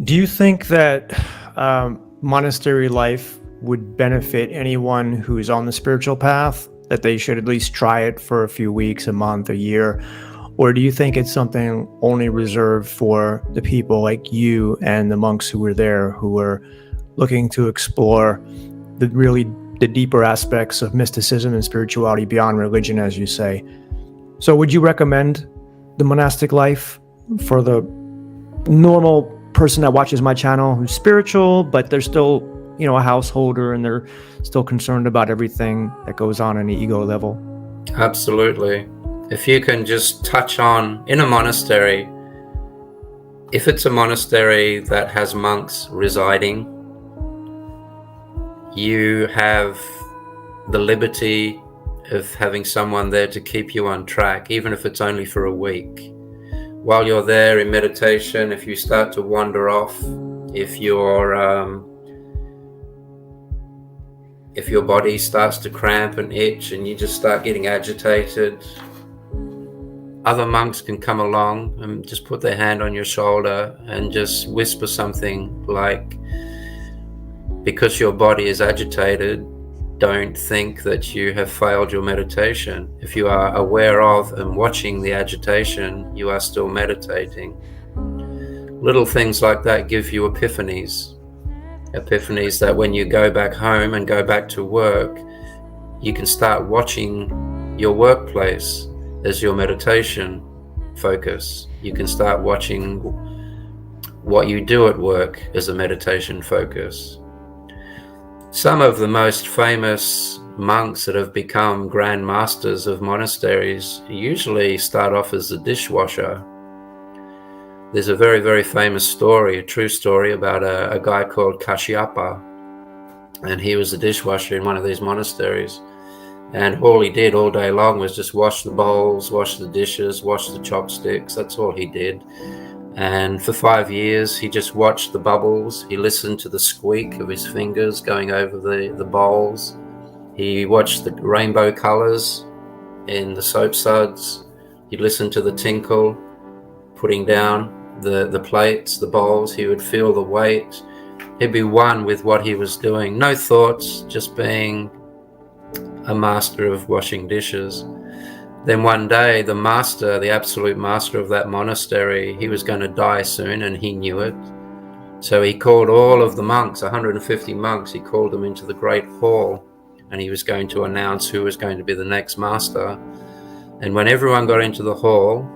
Do you think that monastery life would benefit anyone who's on the spiritual path, that they should at least try it for a few weeks, a month, a year? Or do you think it's something only reserved for the people like you and the monks who were there, who were looking to explore the deeper aspects of mysticism and spirituality beyond religion, as you say? So would you recommend the monastic life for the normal person that watches my channel who's spiritual, but they're still, a householder, and they're still concerned about everything that goes on the ego level? Absolutely. If you can just touch on, in a monastery, if it's a monastery that has monks residing, you have the liberty of having someone there to keep you on track, even if it's only for a week. While you're there in meditation, if you start to wander off, if your body starts to cramp and itch and you just start getting agitated, other monks can come along and just put their hand on your shoulder and just whisper something like, because your body is agitated, don't think that you have failed your meditation. If you are aware of and watching the agitation, you are still meditating. Little things like that give you epiphanies. Epiphanies that when you go back home and go back to work, you can start watching your workplace as your meditation focus. You can start watching what you do at work as a meditation focus. Some of the most famous monks that have become Grandmasters of monasteries usually start off as a dishwasher. There's a very, very famous story, a true story, about a guy called Kashyapa, and he was a dishwasher in one of these monasteries, and all he did all day long was just wash the bowls, wash the dishes, wash the chopsticks. That's all he did. And for 5 years, he just watched the bubbles. He listened to the squeak of his fingers going over the bowls. He watched the rainbow colors in the soap suds. He listened to the tinkle, putting down the plates, the bowls. He would feel the weight. He'd be one with what he was doing. No thoughts, just being a master of washing dishes. Then one day, the master, the absolute master of that monastery, he was going to die soon, and he knew it. So he called all of the monks, 150 monks, he called them into the great hall, and he was going to announce who was going to be the next master. And when everyone got into the hall,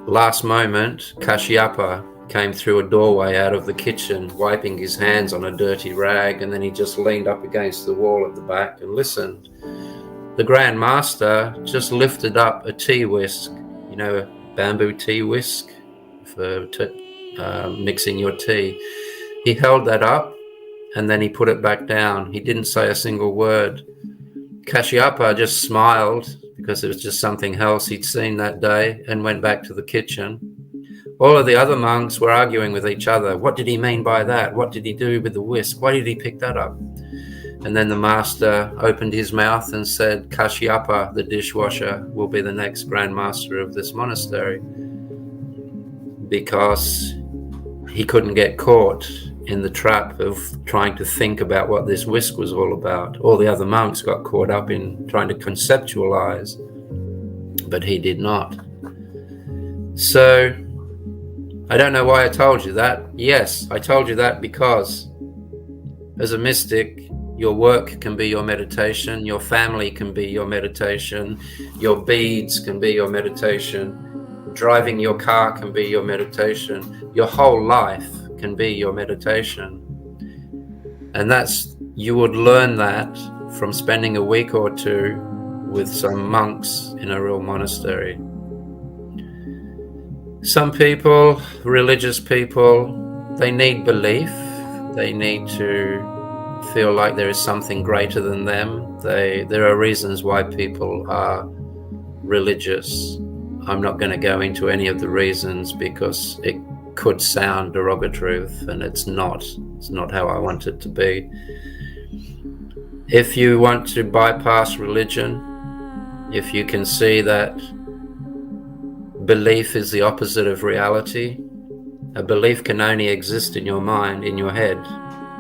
last moment, Kashyapa came through a doorway out of the kitchen, wiping his hands on a dirty rag, and then he just leaned up against the wall at the back and listened. The Grand Master just lifted up a tea whisk, a bamboo tea whisk for mixing your tea. He held that up and then he put it back down. He didn't say a single word. Kashyapa just smiled because it was just something else he'd seen that day, and went back to the kitchen. All of the other monks were arguing with each other. What did he mean by that? What did he do with the whisk? Why did he pick that up? And then the master opened his mouth and said, Kashyapa, the dishwasher, will be the next Grand Master of this monastery, because he couldn't get caught in the trap of trying to think about what this whisk was all about. All the other monks got caught up in trying to conceptualize, but he did not. So I don't know why I told you that. Yes, I told you that because as a mystic, your work can be your meditation, your family can be your meditation, your beads can be your meditation, driving your car can be your meditation, your whole life can be your meditation. And you would learn that from spending a week or two with some monks in a real monastery. Some people, religious people, they need belief. They need to feel like there is something greater than them. There are reasons why people are religious. I'm not going to go into any of the reasons because it could sound derogatory, and it's not how I want it to be. If you want to bypass religion, if you can see that belief is the opposite of reality, A belief can only exist in your mind, in your head.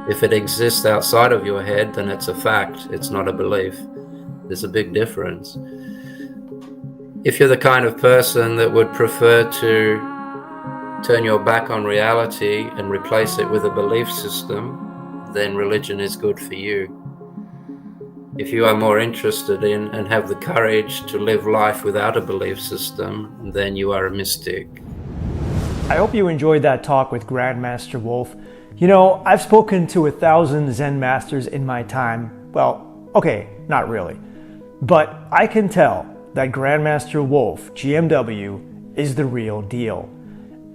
If it exists outside of your head, then it's a fact. It's not a belief. There's a big difference. If you're the kind of person that would prefer to turn your back on reality and replace it with a belief system, then religion is good for you. If you are more interested in and have the courage to live life without a belief system, then you are a mystic. I hope you enjoyed that talk with Grandmaster Wolf. You know, I've spoken to 1,000 Zen masters in my time. Well, okay, not really. But I can tell that Grandmaster Wolf, GMW, is the real deal.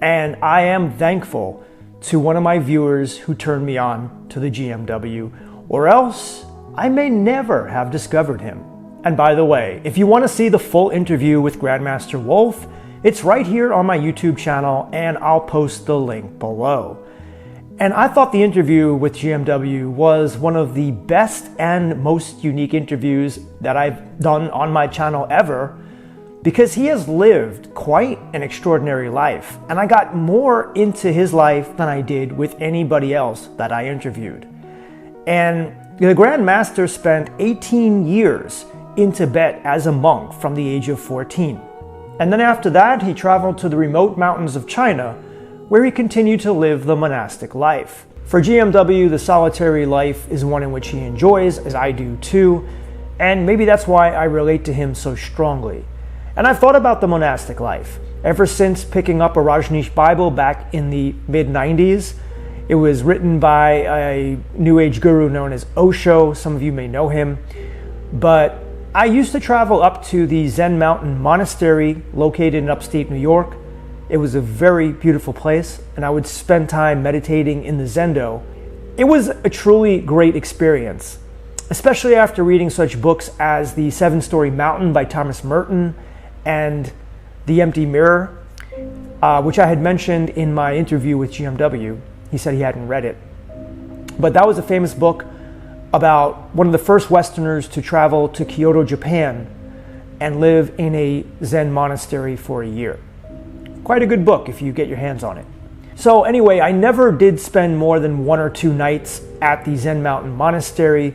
And I am thankful to one of my viewers who turned me on to the GMW, or else I may never have discovered him. And by the way, if you want to see the full interview with Grandmaster Wolf, it's right here on my YouTube channel, and I'll post the link below. And I thought the interview with GMW was one of the best and most unique interviews that I've done on my channel ever, because he has lived quite an extraordinary life, and I got more into his life than I did with anybody else that I interviewed. And the Grandmaster spent 18 years in Tibet as a monk from the age of 14. And then after that, he traveled to the remote mountains of China, where he continued to live the monastic life. For GMW, the solitary life is one in which he enjoys, as I do too, and maybe that's why I relate to him so strongly. And I've thought about the monastic life ever since picking up a Rajneesh Bible back in the mid-90s. It was written by a New Age guru known as Osho. Some of you may know him. But I used to travel up to the Zen Mountain Monastery located in upstate New York. It was a very beautiful place, and I would spend time meditating in the Zendo. It was a truly great experience, especially after reading such books as The Seven-Story Mountain by Thomas Merton and The Empty Mirror, which I had mentioned in my interview with GMW. He said he hadn't read it. But that was a famous book about one of the first Westerners to travel to Kyoto, Japan, and live in a Zen monastery for a year. Quite a good book if you get your hands on it. So anyway, I never did spend more than 1 or 2 nights at the Zen Mountain Monastery,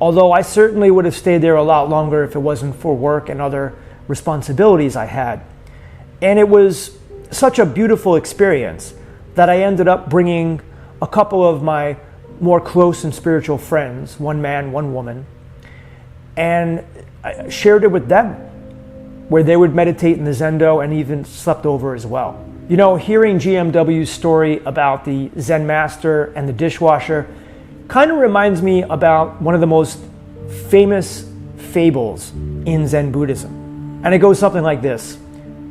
although I certainly would have stayed there a lot longer if it wasn't for work and other responsibilities I had. And it was such a beautiful experience that I ended up bringing a couple of my more close and spiritual friends, one man, one woman, and I shared it with them, where they would meditate in the Zendo and even slept over as well. You know, hearing GMW's story about the Zen master and the dishwasher kind of reminds me about one of the most famous fables in Zen Buddhism. And it goes something like this.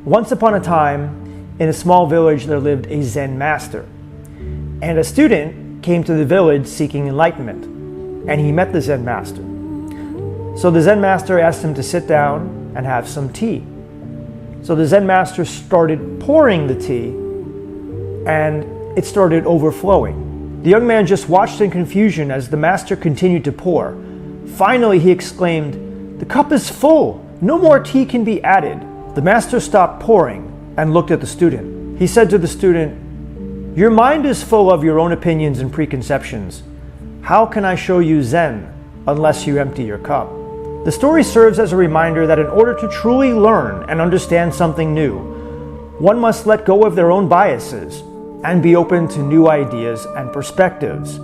Once upon a time, in a small village, there lived a Zen master. And a student came to the village seeking enlightenment, and he met the Zen master. So the Zen master asked him to sit down and have some tea. So the Zen master started pouring the tea, and it started overflowing. The young man just watched in confusion as the master continued to pour. Finally, he exclaimed, "The cup is full. No more tea can be added." The master stopped pouring and looked at the student. He said to the student, "Your mind is full of your own opinions and preconceptions. How can I show you Zen unless you empty your cup?" The story serves as a reminder that in order to truly learn and understand something new, one must let go of their own biases and be open to new ideas and perspectives.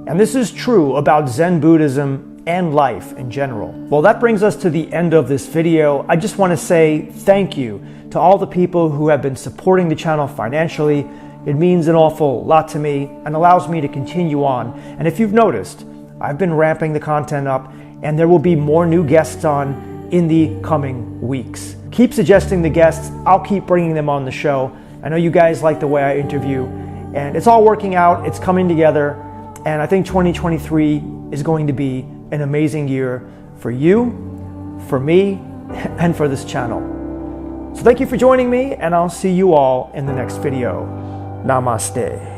And this is true about Zen Buddhism and life in general. Well, that brings us to the end of this video. I just want to say thank you to all the people who have been supporting the channel financially. It means an awful lot to me and allows me to continue on. And if you've noticed, I've been ramping the content up, and there will be more new guests on in the coming weeks. Keep suggesting the guests. I'll keep bringing them on the show. I know you guys like the way I interview, and it's all working out. It's coming together, and I think 2023 is going to be an amazing year for you, for me, and for this channel. So thank you for joining me, and I'll see you all in the next video. Namaste.